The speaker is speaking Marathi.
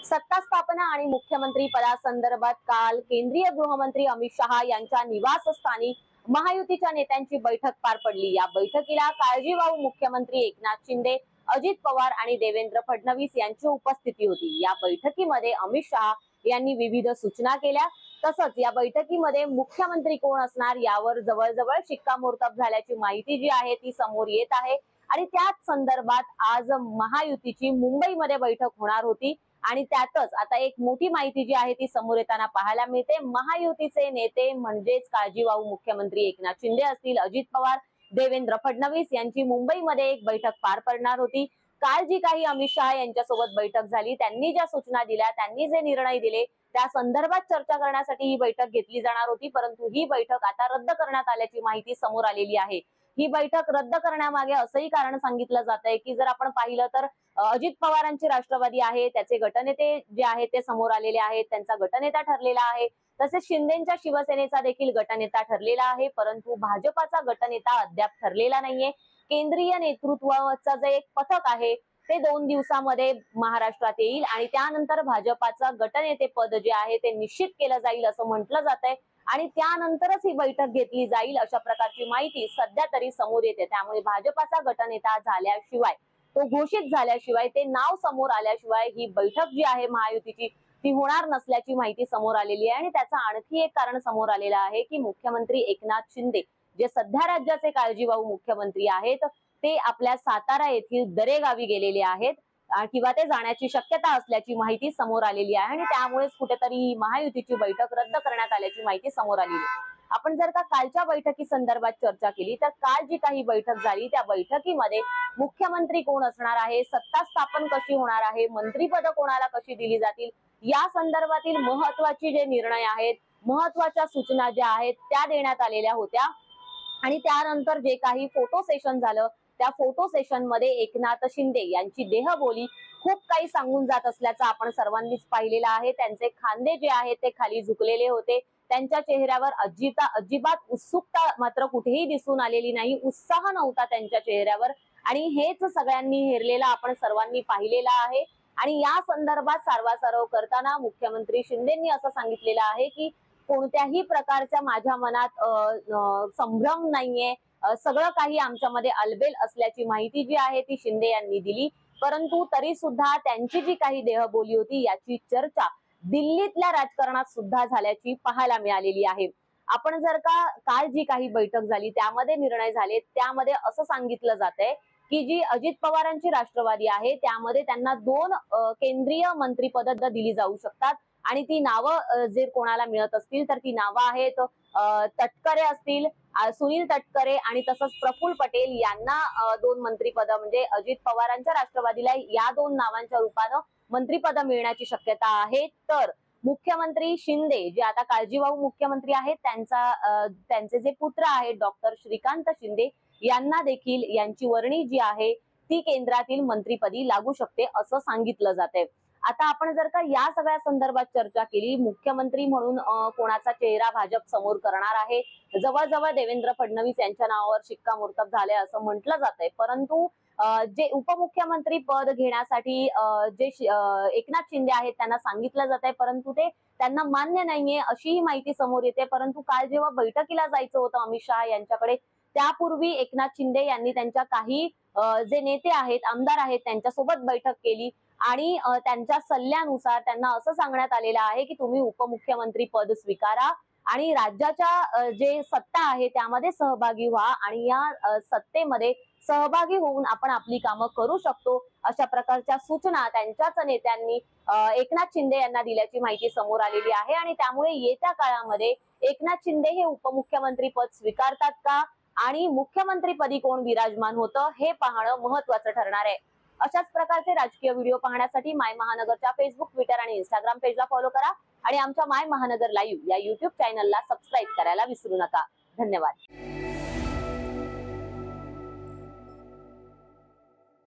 सत्ता स्थापना आणि मुख्यमंत्री पदासंदर्भात काल केंद्रीय गृहमंत्री अमित शहा यांच्या निवासस्थानी महायुतीच्या नेत्यांची बैठक पार पडली। या बैठकीला काळजीवाहू मुख्यमंत्री एकनाथ शिंदे, अजित पवार आणि देवेंद्र फडणवीस यांची उपस्थिती होती। या बैठकीमध्ये अमित शहा यांनी विविध सूचना केल्या। तसंच या बैठकीमध्ये मुख्यमंत्री कोण असणार यावर जवळजवळ शिक्कामोर्तब झाल्याची माहिती जी आहे ती समोर येत आहे। आणि त्याच संदर्भात आज महायुतीची मुंबईमध्ये बैठक होणार होती आणि त्यातच आता एक मोठी माहिती जी आहे ती समोर येताना पाहायला मिळते। महायुतीचे नेते म्हणजेच काळजीवाहू मुख्यमंत्री एकनाथ शिंदे असतील, अजित पवार, देवेंद्र फडणवीस यांची मुंबईमध्ये एक बैठक पार पडणार होती। काल जी काही अमित शहा यांच्यासोबत बैठक झाली, त्यांनी ज्या सूचना दिल्या, त्यांनी जे निर्णय दिले त्या संदर्भात चर्चा करण्यासाठी ही बैठक घेतली जाणार होती, परंतु ही बैठक आता रद्द करण्यात आल्याची माहिती समोर आलेली आहे। ही बैठक रद्द करण्यामागे असंही कारण सांगितलं जात आहे की जर आपण पाहिलं तर अजित पवारांची राष्ट्रवादी आहे, त्याचे गटनेते जे आहेत ते समोर आलेले आहेत, त्यांचा गटनेता ठरलेला आहे। तसेच शिंदेच्या शिवसेनेचा देखील गटनेता ठरलेला आहे, परंतु भाजपाचा गटनेता अद्याप ठरलेला नाहीये। केंद्रीय नेतृत्वाचं जे एक पथक आहे ते 2 दिवसामध्ये महाराष्ट्रात येईल आणि त्यानंतर भाजपाचं गटनेते पद जे आहे ते निश्चित केलं जाईल असं म्हटलं जात आहे आणि त्यानंतरच ही बैठक घेतली जाईल अशा प्रकारची माहिती सध्या तरी समोर येते। त्यामुळे भाजपाचा गटनेता झाल्याशिवाय, तो घोषित झाल्याशिवाय, ते नाव समोर आल्याशिवाय ही बैठक जी आहे महायुतीची ती होणार नसल्याची माहिती समोर आलेली आहे। आणि त्याचं आणखी एक कारण समोर आलेलं आहे की मुख्यमंत्री एकनाथ शिंदे जे सध्या राज्याचे काळजीवाहू मुख्यमंत्री आहेत ते आपल्या सातारा येथील दरेगावी गेलेले आहेत किंवा ते जाण्याची शक्यता असल्याची माहिती समोर आलेली आहे आणि त्यामुळेच कुठेतरी महायुतीची बैठक रद्द करण्यात आल्याची माहिती समोर आलेली आहे। आपण जर का कालच्या बैठकी संदर्भात चर्चा केली तर काल जी काही बैठक झाली त्या बैठकीमध्ये मुख्यमंत्री कोण असणार आहे, सत्ता स्थापन कशी होणार आहे, मंत्रिपद कोणाला कशी दिली जातील या संदर्भातील महत्वाचे जे निर्णय आहेत, महत्वाच्या सूचना ज्या आहेत त्या देण्यात आलेल्या होत्या। आणि त्यानंतर जे काही फोटो सेशन झालं त्या फोटो सेशन मध्ये एकनाथ शिंदे यांची देहबोली खूप काही सांगून जात असल्याचं आपण सर्वांनीच पाहिलेलं आहे। त्यांचे खांदे जे आहेत ते खाली झुकलेले होते, त्यांच्या चेहऱ्यावर अजिबात उत्सुकता मात्र कुठेही दिसून आलेली नाही, उत्साह नव्हता त्यांच्या चेहऱ्यावर आणि हेच सगळ्यांनी हेरलेला आपण सर्वांनी पाहिलेला आहे। आणि या संदर्भात सारवासारव करताना मुख्यमंत्री शिंदेंनी असं सांगितलेलं आहे की कोणत्याही प्रकारच्या माझ्या मनात संभ्रम नाहीये, सगळं काही आमच्यामध्ये अलबेल असल्याची माहिती जी आहे ती शिंदे यांनी दिली। परंतु तरी सुद्धा त्यांची जी काही देहबोली होती याची चर्चा दिल्लीतल्या राजकारणात सुद्धा झाल्याची पाहायला मिळालेली आहे। आपण जर का काल जी काही बैठक झाली त्यामध्ये निर्णय झाले त्यामध्ये असं सांगितलं जातंय की जी अजित पवारांची राष्ट्रवादी आहे त्यामध्ये त्यांना 2 केंद्रीय मंत्रिपद दिली जाऊ शकतात आणि ती नावं जर कोणाला मिळत असतील तर ती नावं आहेत तटकरे असतील, सुनील तटकरे आणि तसंच प्रफुल्ल पटेल यांना 2 मंत्रिपद म्हणजे अजित पवारांच्या राष्ट्रवादीला या 2 नावांच्या रूपानं मंत्रिपद मिळण्याची शक्यता आहे। तर मुख्यमंत्री शिंदे जे आता काळजीवाहू मुख्यमंत्री आहेत त्यांचे जे पुत्र आहेत डॉक्टर श्रीकांत शिंदे यांना देखील यांची वर्णी जी आहे ती केंद्रातील मंत्रिपदी लागू शकते असं सांगितलं जातंय। आता आपण जर का या सगळ्या संदर्भात चर्चा केली, मुख्यमंत्री म्हणून कोणाचा चेहरा भाजप समोर करणार आहे, जवळजवळ देवेंद्र फडणवीस यांच्या नावावर शिक्कामोर्तब झाले असं म्हटलं जातंय, परंतु जे उपमुख्यमंत्री पद घेण्यासाठी जे एकनाथ शिंदे आहेत त्यांना सांगितलं जात आहे, परंतु ते त्यांना मान्य नाहीये अशी ही माहिती समोर येते। परंतु काल जेव्हा बैठकीला जायचं होतं अमित शहा यांच्याकडे त्यापूर्वी एकनाथ शिंदे यांनी त्यांच्या काही जे नेते आहेत, आमदार आहेत त्यांच्यासोबत बैठक केली आणि त्यांच्या सल्ल्यानुसार त्यांना असं सांगण्यात आलेलं आहे की तुम्ही उपमुख्यमंत्री पद स्वीकारा आणि राज्याच्या जे सत्ता आहे त्यामध्ये सहभागी व्हा आणि या सत्तेमध्ये सहभागी होऊन आपण आपली कामं करू शकतो अशा प्रकारच्या सूचना त्यांच्याच नेत्यांनी एकनाथ शिंदे यांना दिल्याची माहिती समोर आलेली आहे। आणि त्यामुळे येत्या काळामध्ये एकनाथ शिंदे हे उपमुख्यमंत्री पद स्वीकारतात का आणि मुख्यमंत्रीपदी कोण विराजमान होतं हे पाहणं महत्वाचं ठरणार आहे। अशाच प्रकारचे राजकीय व्हिडिओ पाहण्यासाठी माय महानगरच्या फेसबुक, ट्विटर आणि इंस्टाग्राम पेजला फॉलो करा आणि आमच्या माय महानगर लाईव्ह या युट्यूब चॅनलला सबस्क्राईब करायला विसरू नका। धन्यवाद।